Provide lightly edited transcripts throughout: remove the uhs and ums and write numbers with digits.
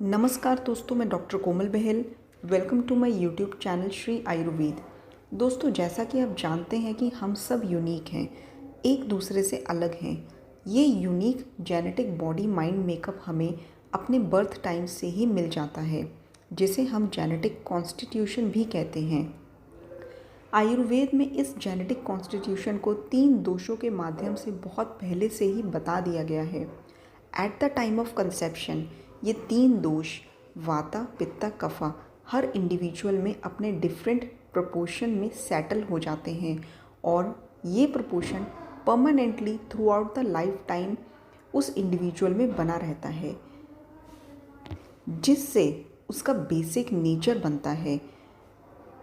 नमस्कार दोस्तों, मैं doctor Komal Bahal. Welcome to my YouTube channel Shri Ayurveda. दोस्तों, जैसा कि आप जानते हैं कि हम सब यूनिक हैं, एक दूसरे से अलग हैं। ये unique genetic body mind makeup हमें अपने बर्थ टाइम से ही मिल जाता है, जिसे हम जेनेटिक कॉन्स्टिट्यूशन भी कहते हैं। आयुर्वेद में इस जेनेटिक कॉन्स्टिट्यूशन को 3 दोषों के माध्यम से बहुत पहले से ही बता दिया गया है। At the time of conception ये 3 दोष वाता पित्ता कफा हर इंडिविजुअल में अपने डिफरेंट प्रपोर्शन में सेटल हो जाते हैं और ये proportion permanently through out the life time उस इंडिविजुअल में बना रहता है, जिससे उसका बेसिक नेचर बनता है।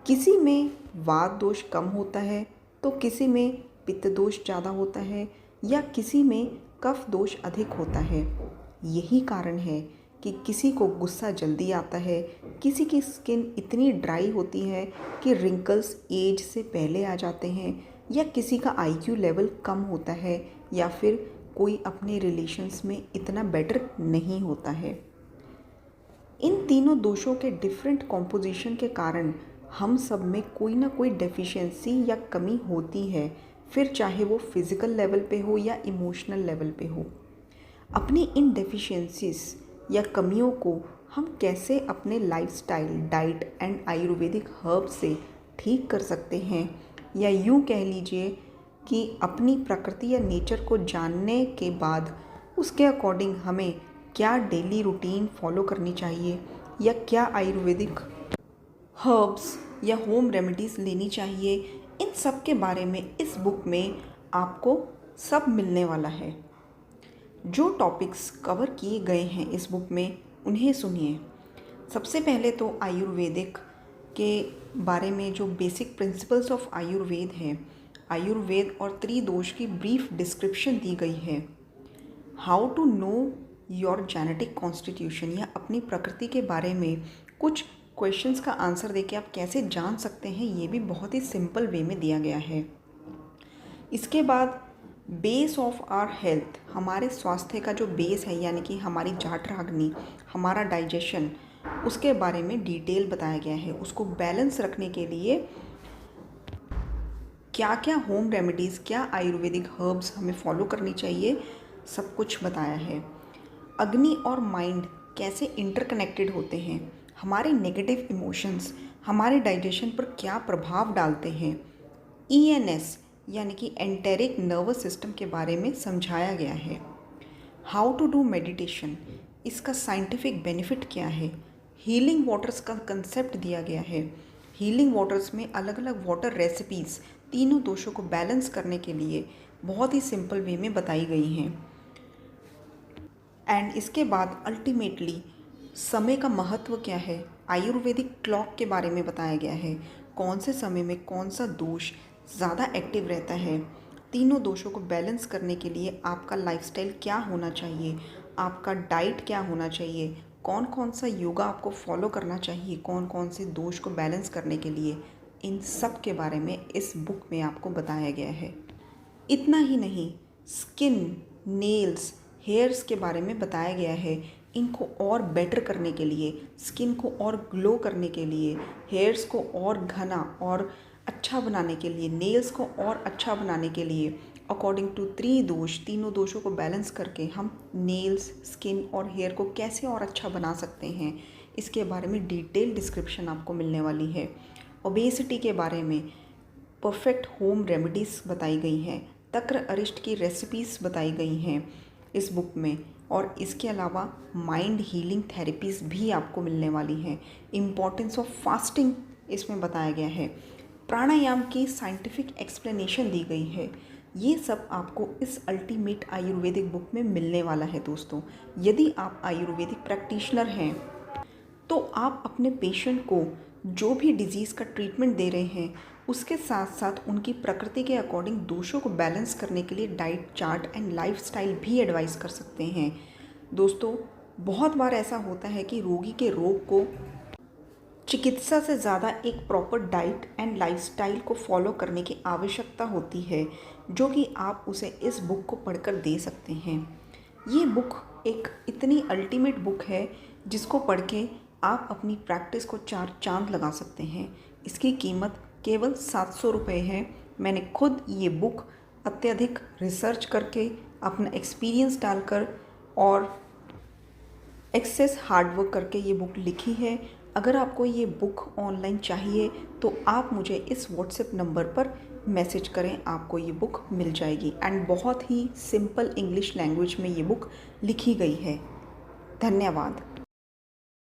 किसी में वात दोष कम होता है तो किसी में पित्त दोष ज़्यादा होता है या किसी में कफ दोष अधिक होता है। यही कारण है कि किसी को गुस्सा जल्दी आता है, किसी की स्किन इतनी ड्राई होती है कि रिंकल्स एज से पहले आ जाते हैं, या किसी का आईक्यू लेवल कम होता है, या फिर कोई अपने रिलेशंस में इतना बेटर नहीं होता है। इन तीनों दोषों के डिफरेंट कॉम्पोजिशन के कारण हम सब में कोई ना कोई डेफिशिएंसी या कमी होती है, फिर चाहे वो फिज़िकल लेवल पे हो या इमोशनल लेवल पे हो। अपनी इन डेफिशिएंसीज या कमियों को हम कैसे अपने lifestyle, diet and Ayurvedic herb से ठीक कर सकते हैं, या यूँ कह लीजिए कि अपनी प्रकृति या नेचर को जानने के बाद उसके अकॉर्डिंग हमें क्या डेली रूटीन फॉलो करनी चाहिए या क्या आयुर्वेदिक हर्ब्स या होम रेमेडीज़ लेनी चाहिए, इन सब के बारे में इस बुक में आपको सब मिलने वाला है। जो टॉपिक्स कवर किए गए हैं इस बुक में उन्हें सुनिए। सबसे पहले तो आयुर्वेदिक के बारे में जो बेसिक प्रिंसिपल्स ऑफ आयुर्वेद है, आयुर्वेद और त्रिदोष की ब्रीफ डिस्क्रिप्शन दी गई है। How to know your genetic constitution, या अपनी प्रकृति के बारे में कुछ क्वेश्चंस का आंसर देके आप कैसे जान सकते हैं, ये भी बहुत ही सिंपल वे में दिया गया है। इसके बाद बेस ऑफ आवर हेल्थ, हमारे स्वास्थ्य का जो बेस है, यानी कि हमारी जाठराग्नि, हमारा डाइजेशन, उसके बारे में डिटेल बताया गया है। उसको बैलेंस रखने के लिए क्या क्या होम रेमेडीज़, क्या आयुर्वेदिक हर्ब्स हमें फॉलो करनी चाहिए, सब कुछ बताया है। अग्नि और माइंड कैसे इंटरकनेक्टेड होते हैं, हमारे नेगेटिव इमोशंस हमारे डाइजेशन पर क्या प्रभाव डालते हैं। ईएनएस यानी कि एंटेरिक नर्वस सिस्टम के बारे में समझाया गया है। हाउ टू डू मेडिटेशन, इसका साइंटिफिक बेनिफिट क्या है। हीलिंग वाटर्स का कंसेप्ट दिया गया है। हीलिंग वाटर्स में अलग अलग वाटर रेसिपीज़ तीनों दोषों को बैलेंस करने के लिए बहुत ही सिंपल वे में बताई गई हैं। एंड इसके बाद अल्टीमेटली समय का महत्व क्या है, आयुर्वेदिक क्लॉक के बारे में बताया गया है। कौन से समय में कौन सा दोष ज़्यादा एक्टिव रहता है, तीनों दोषों को बैलेंस करने के लिए आपका लाइफस्टाइल क्या होना चाहिए, आपका डाइट क्या होना चाहिए, कौन कौन सा योगा आपको फॉलो करना चाहिए, कौन कौन से दोष को बैलेंस करने के लिए, इन सब के बारे में इस बुक में आपको बताया गया है। इतना ही नहीं, स्किन, नेल्स, हेयर्स के बारे में बताया गया है। इनको और बेटर करने के लिए, स्किन को और ग्लो करने के लिए, हेयर्स को और घना और अच्छा बनाने के लिए, नेल्स को और अच्छा बनाने के लिए, अकॉर्डिंग टू त्रिदोष, तीनों दोषों को बैलेंस करके हम नेल्स, स्किन और हेयर को कैसे और अच्छा बना सकते हैं, इसके बारे में डिटेल डिस्क्रिप्शन आपको मिलने वाली है। ओबेसिटी के बारे में परफेक्ट होम रेमेडीज़ बताई गई हैं, तक्र अरिष्ट की रेसिपीज़ बताई गई हैं इस बुक में, और इसके अलावा माइंड हीलिंग थेरेपीज़ भी आपको मिलने वाली हैं। इम्पॉर्टेंस ऑफ फास्टिंग इसमें बताया गया है। प्राणायाम की साइंटिफिक एक्सप्लेनेशन दी गई है। ये सब आपको इस अल्टीमेट आयुर्वेदिक बुक में मिलने वाला है। दोस्तों, यदि आप आयुर्वेदिक प्रैक्टिशनर हैं तो आप अपने पेशेंट को जो भी डिजीज़ का ट्रीटमेंट दे रहे हैं, उसके साथ साथ उनकी प्रकृति के अकॉर्डिंग दोषों को बैलेंस करने के लिए डाइट चार्ट एंड लाइफस्टाइल भी एडवाइस कर सकते हैं। दोस्तों, बहुत बार ऐसा होता है कि रोगी के रोग को चिकित्सा से ज़्यादा एक प्रॉपर डाइट एंड लाइफस्टाइल को फॉलो करने की आवश्यकता होती है, जो कि आप उसे इस बुक को पढ़कर दे सकते हैं। ये बुक एक इतनी अल्टीमेट बुक है जिसको पढ़ के आप अपनी प्रैक्टिस को 4 चांद लगा सकते हैं। इसकी कीमत केवल 700 रुपये है। मैंने खुद ये बुक अत्यधिक रिसर्च करके, अपना एक्सपीरियंस डालकर और एक्सेस हार्डवर्क करके ये बुक लिखी है। अगर आपको ये बुक ऑनलाइन चाहिए तो आप मुझे इस व्हाट्सएप नंबर पर मैसेज करें, आपको ये बुक मिल जाएगी। एंड बहुत ही सिंपल इंग्लिश लैंग्वेज में ये बुक लिखी गई है। धन्यवाद।